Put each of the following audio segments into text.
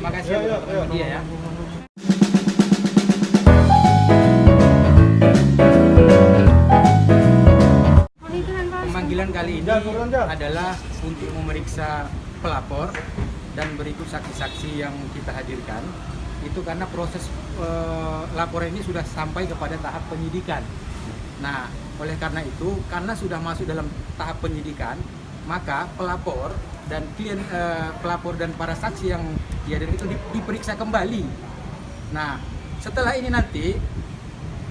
Makasih teman-teman media ya. Pemanggilan kali ini adalah untuk memeriksa pelapor dan berikut saksi-saksi yang kita hadirkan. Itu karena proses laporan ini sudah sampai kepada tahap penyidikan. Nah, oleh karena itu, karena sudah masuk dalam tahap penyidikan, maka pelapor dan pelapor dan para saksi yang dihadirkan itu diperiksa kembali. Nah, setelah ini nanti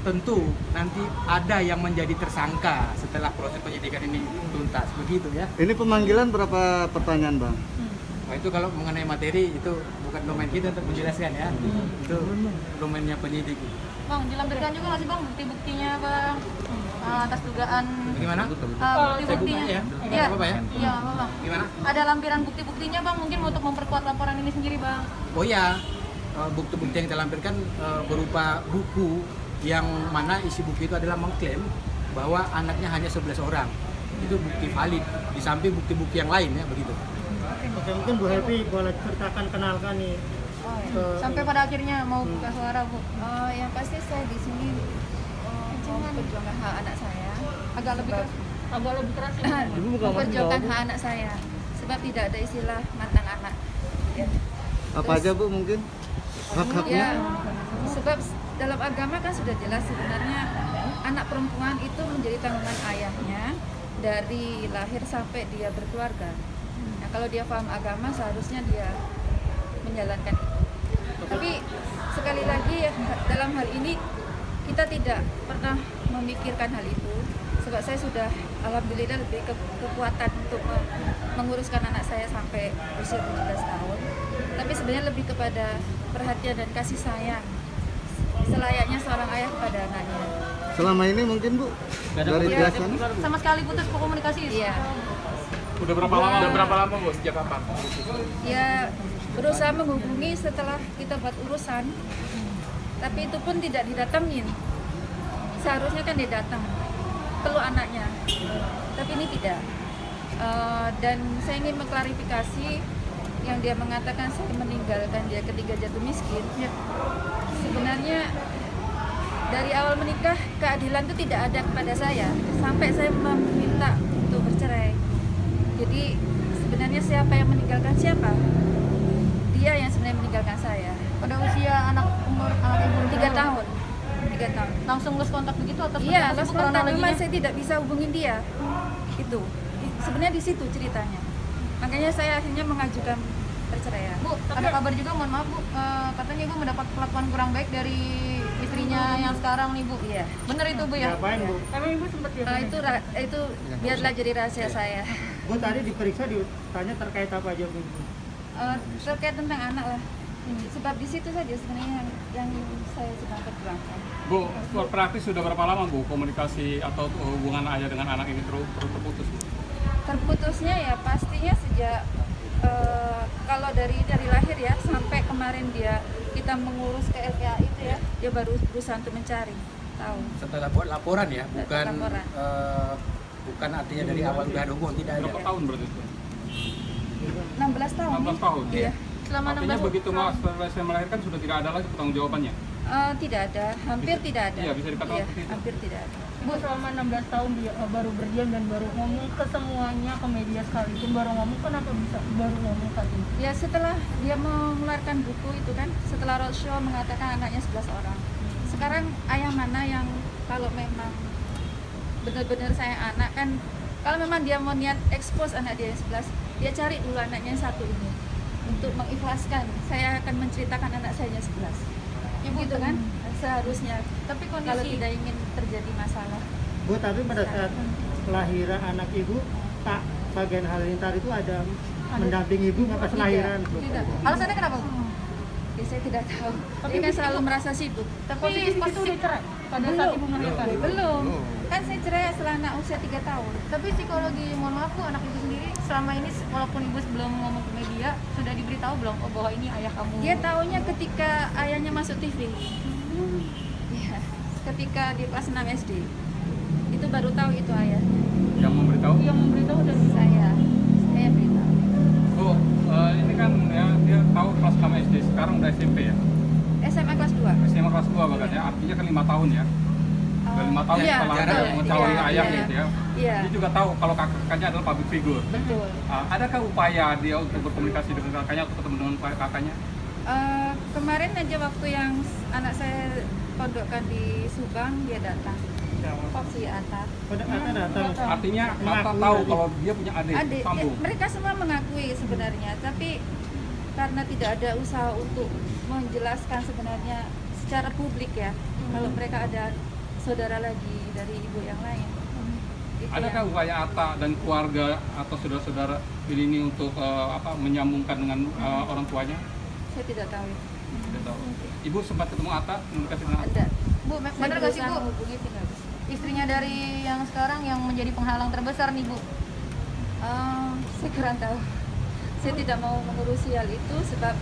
tentu nanti ada yang menjadi tersangka setelah proses penyidikan ini tuntas, begitu ya. Ini pemanggilan berapa pertanyaan, Bang? Nah, itu kalau mengenai materi itu bukan domain kita untuk menjelaskan ya. Itu domainnya penyidik. Bang, dilampirkan juga nggak sih Bang bukti-buktinya Bang atas dugaan Bagaimana? Bukti-buktinya ya? Iya, Apa ya? iya Bang. Gimana? Ada lampiran bukti-buktinya Bang mungkin untuk memperkuat laporan ini sendiri Bang. Oh ya, bukti-bukti yang kita lampirkan berupa buku yang mana isi buku itu adalah mengklaim bahwa anaknya hanya 11 orang. Itu bukti valid di samping bukti-bukti yang lain ya, begitu. Oke, mungkin Bu Happy boleh ceritakan, kenalkan nih. Sampai pada akhirnya mau buka suara Bu. Yang pasti saya di sini mau memperjuangkan hak anak saya. Agak lebih keras ya. Memperjuangkan hak anak saya. Sebab tidak ada istilah mantan anak. Ya. Apa aja, Bu, mungkin? Hak-haknya? Ya, sebab dalam agama kan sudah jelas sebenarnya anak perempuan itu menjadi tanggungan ayahnya dari lahir sampai dia berkeluarga. Nah, kalau dia paham agama seharusnya dia menjalankan itu. Tapi sekali lagi dalam hal ini kita tidak pernah memikirkan hal itu. Sebab saya sudah alhamdulillah lebih kekuatan untuk menguruskan anak saya sampai usia 17 tahun. Tapi sebenarnya lebih kepada perhatian dan kasih sayang selayaknya seorang ayah kepada anaknya. Selama ini mungkin, Bu, dari Iya, biasanya? Sama sekali putus komunikasi. Iya. Udah berapa lama Bu? Sejak kapan? Ya berusaha menghubungi setelah kita buat urusan, tapi itu pun tidak didatengin. Seharusnya kan dia datang, peluk anaknya, tapi ini tidak. Dan saya ingin mengklarifikasi yang dia mengatakan saya meninggalkan dia ketika jatuh miskin. Sebenarnya dari awal menikah keadilan itu tidak ada kepada saya sampai saya meminta untuk bercerai. Jadi sebenarnya siapa yang meninggalkan siapa? Dia yang sebenarnya meninggalkan saya. Pada usia anak ibu 3 tahun. 3 tahun. langsung lost kontak begitu atau Iya, seperti apa lost sih, Bu, kontak, kronologinya? memang saya tidak bisa hubungin dia. Itu. Sebenarnya di situ ceritanya. Makanya saya akhirnya mengajukan perceraian. Bu, ada kabar juga, mohon maaf Bu, katanya Ibu mendapat perlakuan kurang baik dari istrinya yang sekarang nih Bu. Iya. Bener itu Bu ya? Ngapain, Bu? Emang Ibu sempat Itu biarlah jadi rahasia saya. Bu tadi diperiksa, ditanya terkait apa aja, Bu? Terkait tentang anak lah. Sebab di situ saja sebenarnya yang saya sedang perjuangkan. Bu, praktis sudah berapa lama Bu komunikasi atau hubungan ayah dengan anak ini terus terputus Bu? Terputusnya ya pastinya sejak kalau dari lahir ya sampai kemarin kita mengurus ke LPA itu ya, dia baru berusaha untuk mencari tahu. Setelah buat laporan ya, bukan Laporan. bukan artinya dari awal udah ada hubungan, tidak ada. Berapa tahun berarti itu? 16 tahun. 16 tahun? Iya. Selama Artinya 16 begitu Mas selesai melahirkan sudah tidak ada lagi pertanggungjawabannya? Tidak ada, hampir tidak ada. Iya, bisa dikatakan Iya, seperti itu. hampir tidak ada. Bu, selama 16 tahun dia baru berdiam dan baru ngomong ke semuanya, ke media sekalipun baru ngomong, kenapa bisa baru ngomong saat ini? Ya setelah dia mengeluarkan buku itu kan, setelah roadshow mengatakan anaknya 11 orang. Sekarang ayah mana yang kalau memang benar-benar sayang anak kan, kalau memang dia mau niat expose anak dia yang 11, dia cari dulu anaknya yang satu ini untuk mengikhlaskan. Saya akan menceritakan anak saya yang 11. Ibu Gitu kan seharusnya. Tapi Kalau kondisi tidak ingin terjadi masalah. Bu, tapi pada saat kelahiran anak Ibu, tak bagian halilintar itu ada mendampingi Ibu nggak pas lahiran? Bu? Tidak. alasannya kenapa Bu? Ya, saya tidak tahu. Dia kan selalu merasa sibuk. Tapi Posisi itu udah cerai pada saat ibu melahirkan. Belum. Kan saya cerai setelah anak usia 3 tahun. Tapi psikologi, mohon maaf Bu, anak Ibu sendiri selama ini walaupun Ibu sebelum ngomong ke media sudah diberitahu belum bahwa ini ayah kamu? Dia taunya ketika ayahnya masuk TV. Ya, ketika di kelas 6 SD. Itu baru tahu itu ayahnya. Yang memberitahu? Yang memberitahu dan Saya beritahu. Bu, ini kan ya dia tahu kelas 6 SD tahanan kelas 2 bahkan ya, artinya kan 5 tahun ya. Udah 5 tahun Iya, setelah betul. mengetahui Iya, ayahnya iya. gitu ya. Iya. Dia juga tahu kalau kakaknya adalah public figure. Betul. Adakah upaya dia untuk berkomunikasi dengan kakaknya atau ketemu dengan kakaknya? Kemarin aja waktu yang anak saya pondokkan di Subang, dia datang. Foxy Atta. Pada datang. Artinya Atta Mengakui tahu tadi. kalau dia punya adik, Adik, sambung. mereka semua mengakui sebenarnya, tapi karena tidak ada usaha untuk menjelaskan sebenarnya secara publik ya, kalau mereka ada saudara lagi dari ibu yang lain. Itu Adakah yang- upaya Atta dan keluarga atau saudara-saudara ini untuk menyambungkan dengan orang tuanya? Saya tidak tahu. Tidak tahu. Ibu sempat ketemu Atta, komunikasi dengan Atta? Ada. Bu, benar gak sih Bu? Menghubungi tidak bisa. Istrinya dari yang sekarang yang menjadi penghalang terbesar nih Bu. Saya kurang tahu. Saya tidak mau mengurusi hal itu sebab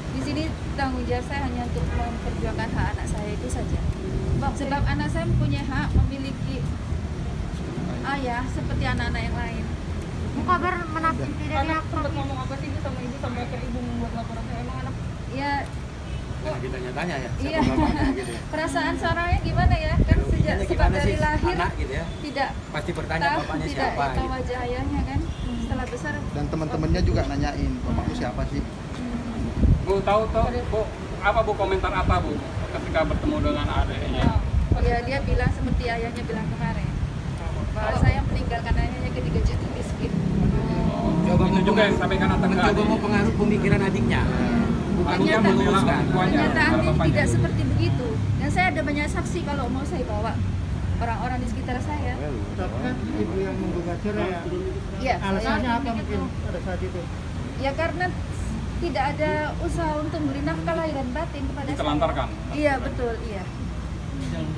di sini tanggung jawab saya hanya untuk memperjuangkan hak anak saya itu saja. Sebab anak saya mempunyai hak memiliki ayah seperti anak-anak yang lain. Bu, kabar menakutkan dari Anak apa? sempat ngomong apa sih Bu sama ibu sampai akhirnya ibu membuat laporan? Emang anak Ya, Jangan ditanya-tanya ya. iya. Siapa bapaknya gitu ya. Perasaan seorangnya gimana ya? Kan sejak Ini sebab gimana dari sih lahir anak gitu ya? tidak Pasti bertanya tahu, bapaknya tidak siapa tahu gitu. wajah ayahnya kan. Setelah besar Dan teman-temannya juga nanyain bapakmu siapa sih? Bu tahu toh, Bu, apa Bu komentar Atta Bu ketika bertemu dengan adiknya? ya dia bilang seperti ayahnya bilang kemarin bahwa saya meninggalkan ayahnya ketika jatuh miskin. Coba Itu juga yang disampaikan Atta ke mencoba adik. mau pengaruh pemikiran adiknya. Bukannya Ternyata- meluruskan. Kenyataannya tidak seperti begitu. Dan saya ada banyak saksi kalau mau saya bawa orang-orang di sekitar saya. Tapi kan ibu yang menggugat cerai ya. Iya. Alasannya apa mungkin pada saat itu? Ya karena tidak ada usaha untuk memberi nafkah lahir dan batin kepada saya. Ditelantarkan. Iya betul, iya.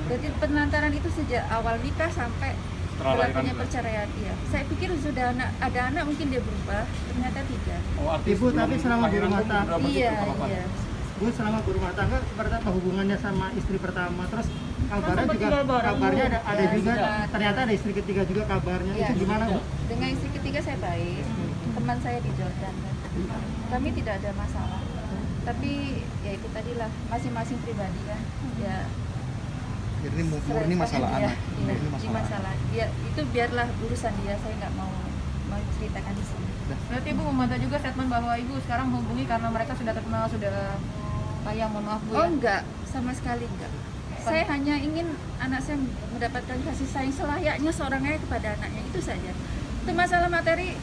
Jadi penelantaran itu sejak awal nikah sampai Setelah lahiran berlakunya juga. perceraian. Iya. Saya pikir sudah ada anak mungkin dia berubah, ternyata tidak. Oh, artis Ibu, tapi selama di rumah tangga- Iya, iya. Bu selama berumah tangga seperti apa hubungannya sama istri pertama? Terus kabarnya sempat juga tinggal bareng, kabarnya Bu. ada Ya, juga sempat. ternyata ada istri ketiga juga kabarnya. Iya. Itu gimana Bu? Dengan istri ketiga saya baik, teman saya di Jordan kan. Kami tidak ada masalah. Tapi ya itu tadilah masing-masing pribadi kan. Ya Ini murni masalah serahkan anak. dia. Iya, Murni ini masalah anak. masalah. Ya itu biarlah urusan dia, saya nggak mau ceritakan di sini. Berarti Ibu membantah juga statement bahwa Ibu sekarang menghubungi karena mereka sudah terkenal, sudah kaya, mohon maaf Bu Oh ya. enggak, sama sekali enggak. Saya hanya ingin anak saya mendapatkan kasih sayang selayaknya seorang ayah kepada anaknya, itu saja. Itu masalah materi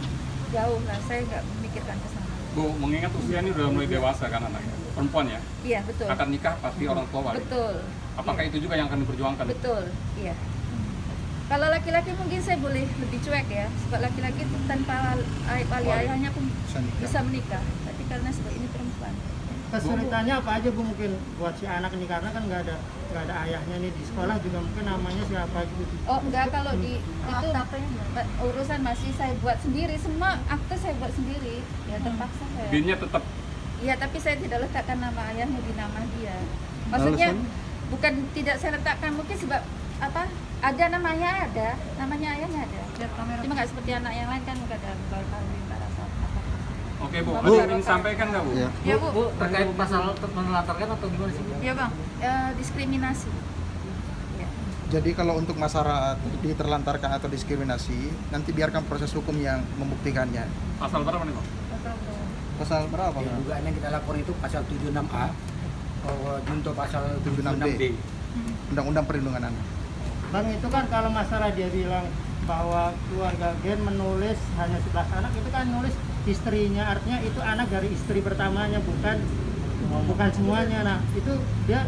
jauh lah, saya nggak memikirkan ke sana. Bu, mengingat usia ini udah mulai dewasa kan anaknya, perempuan ya, Iya betul. akan nikah pasti orang tua wali. Betul. Apakah Iya. itu juga yang akan diperjuangkan? Betul, iya. Kalau laki-laki mungkin saya boleh lebih cuek ya, sebab laki-laki itu tanpa wali ayahnya pun bisa menikah. Tapi karena sebab ini perempuan. Kesulitannya apa aja Bu mungkin buat si anak ini karena kan nggak ada ayahnya nih di sekolah juga mungkin namanya siapa gitu. Oh enggak, kalau di itu urusan masih saya buat sendiri, semua akte saya buat sendiri. Ya terpaksa saya. Binnya tetap Iya, tapi saya tidak letakkan nama ayahnya di nama dia. Maksudnya bukan tidak saya letakkan, mungkin sebab apa? Ada namanya namanya ayahnya ada. Lihat kamera. Cuma nggak seperti anak yang lain kan nggak ada kawin atau apa. Oke Bu, Bu. ada yang ingin disampaikan nggak Bu? Iya. Ya Bu. terkait masalah menelantarkan atau gimana sih? Iya Bang. Diskriminasi. Ya. Jadi kalau untuk masalah diterlantarkan atau diskriminasi, nanti biarkan proses hukum yang membuktikannya. Pasal berapa nih Bang? Pasal berapa? Ya, Bang? dugaan yang kita lapor itu pasal 76A, junto pasal 76B. 76B. Undang-Undang Perlindungan Anak. Bang itu kan kalau masalah dia bilang bahwa keluarga Gen menulis hanya 11 anak itu kan nulis istrinya, artinya itu anak dari istri pertamanya bukan semuanya. Nah itu dia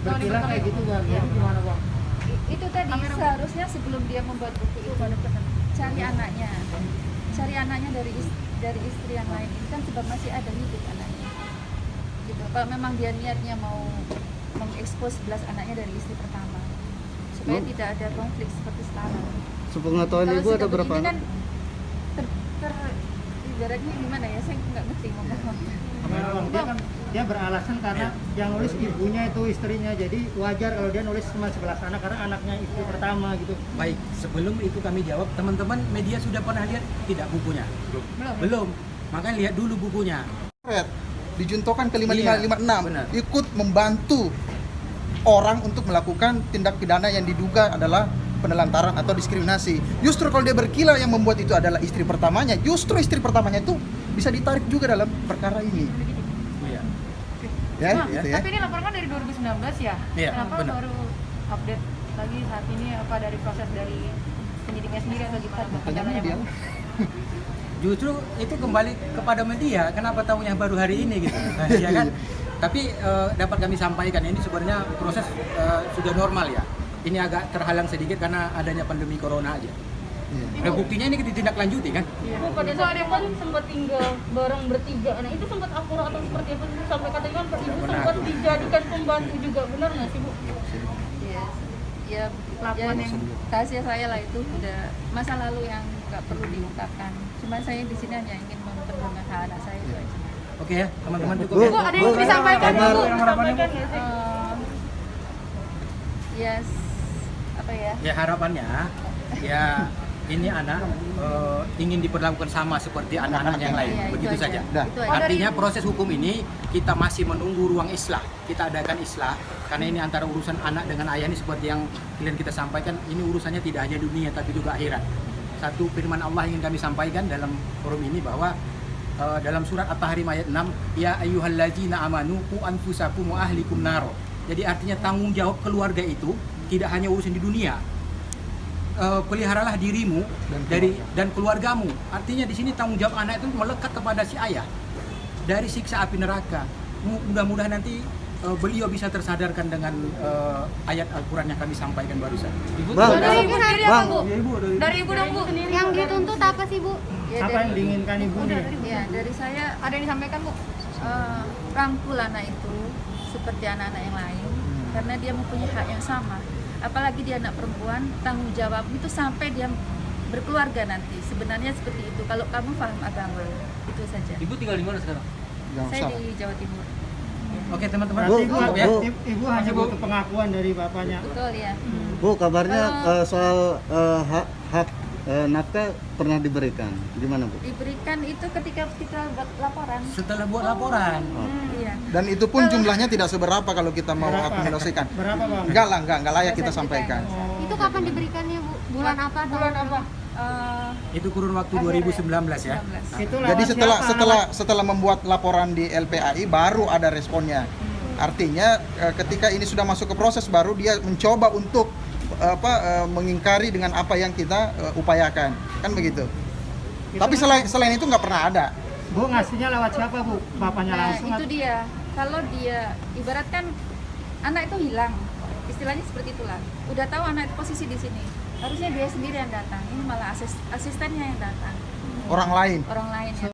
berkilah kayak gitu Bang. Jadi gimana Bang? Itu tadi seharusnya sebelum dia membuat buku itu cari anaknya dari istri yang lain ini kan sebab masih ada hidup anaknya. Gitu. Kalau memang dia niatnya mau mengekspos 11 anaknya dari istri pertama supaya Bu. tidak ada konflik seperti sekarang. Sepengetahuan Kalau Ibu ada sudah berapa begini anak? kan ibaratnya gimana ya, saya nggak ngerti ngomong. Gimana, Bang? Dia beralasan karena yang nulis ibunya itu istrinya, jadi wajar kalau dia nulis cuma 11 anak karena anaknya istri pertama gitu. Baik, sebelum itu kami jawab, teman-teman media sudah pernah lihat tidak bukunya? Belum. Makanya lihat dulu bukunya. Dijuntokan ke Iya, 5556 benar. ikut membantu orang untuk melakukan tindak pidana yang diduga adalah penelantaran atau diskriminasi. Justru kalau dia berkilah yang membuat itu adalah istri pertamanya, justru istri pertamanya itu bisa ditarik juga dalam perkara ini. Iya. Ya, Nah, gitu ya. tapi ini laporan kan dari 2019 ya? Iya, Kenapa benar. baru update lagi saat ini, apa dari proses dari penyidiknya sendiri atau gimana? Makanya dia Justru itu kembali kepada media, kenapa tahunya baru hari ini gitu, ya kan? Tapi dapat kami sampaikan ini sebenarnya proses sudah normal ya. Ini agak terhalang sedikit karena adanya pandemi corona aja. Iya. Nah, buktinya ini ditindaklanjuti kan? Bu, pada saat itu kan sempat tinggal bareng bertiga. Nah itu sempat akur atau seperti apa sih Bu? Sampai katanya kan Ibu sempat dijadikan pembantu juga, benar nggak sih Bu? Iya, ya Pelakuan yang rahasia saya lah itu udah masa lalu yang nggak perlu diungkapkan. Cuma saya di sini hanya ingin memperjuangkan hak anak saya itu aja. Oke ya, teman-teman cukup Bu, ya. ada yang mau disampaikan Kabar- Bu? Disampaikan nggak sih? Yes, apa ya? Ya harapannya ya ini anak ingin diperlakukan sama seperti anak-anak yang lain, Iya, itu begitu aja. saja. Dah. Itu aja. Artinya proses hukum ini kita masih menunggu ruang islah. Kita adakan islah karena ini antara urusan anak dengan ayah ini seperti yang kalian kita sampaikan, ini urusannya tidak hanya dunia tapi juga akhirat. Satu firman Allah ingin kami sampaikan dalam forum ini bahwa dalam surat At-Tahrim ayat 6, ya ayyuhallazina amanu qu anfusakum wa ahlikum naro. Jadi artinya tanggung jawab keluarga itu tidak hanya urusan di dunia. Peliharalah dirimu dan keluargamu. Artinya di sini tanggung jawab anak itu melekat kepada si ayah dari siksa api neraka. Mudah-mudahan nanti beliau bisa tersadarkan dengan ayat Al-Quran yang kami sampaikan barusan. Dari Ibu sendiri apa Bu? Iya, Ibu, dari Dari Ibu dong Bu. Yang dituntut apa sih Bu? Ya, Apa yang diinginkan Ibu nih? Ya, dari saya Ada yang disampaikan Bu? rangkul anak itu seperti anak-anak yang lain karena dia mempunyai hak yang sama. Apalagi dia anak perempuan, tanggung jawab itu sampai dia berkeluarga nanti. Sebenarnya seperti itu. Kalau kamu paham agama, itu saja. Ibu tinggal di mana sekarang? Jangan Saya salah. di Jawa Timur. Oke teman-teman, Berarti cukup ya. Ibu hanya butuh pengakuan dari bapaknya. Betul ya. Bu, kabarnya soal hak nafkah pernah diberikan. Gimana, Bu? Diberikan itu ketika kita buat laporan. Setelah buat laporan, Iya. Dan itu pun jumlahnya tidak seberapa kalau kita mau akumulasikan. Berapa Bang? Enggak layak kita sampaikan. Itu kapan diberikannya Bu? Bulan apa? Bulan apa? itu kurun waktu 2019 ya. 19. Itu Jadi lewat siapa? setelah membuat laporan di LPAI baru ada responnya. Artinya ketika ini sudah masuk ke proses baru dia mencoba untuk mengingkari dengan apa yang kita upayakan. Kan begitu. Tapi selain itu nggak pernah ada. Bu ngasihnya lewat siapa Bu? Bapaknya Nah, langsung? itu dia. Kalau dia ibaratkan anak itu hilang, istilahnya seperti itulah. Udah tahu anak itu posisi di sini. Harusnya dia sendiri yang datang. Ini malah asistennya yang datang. Orang lain. Orang lain yang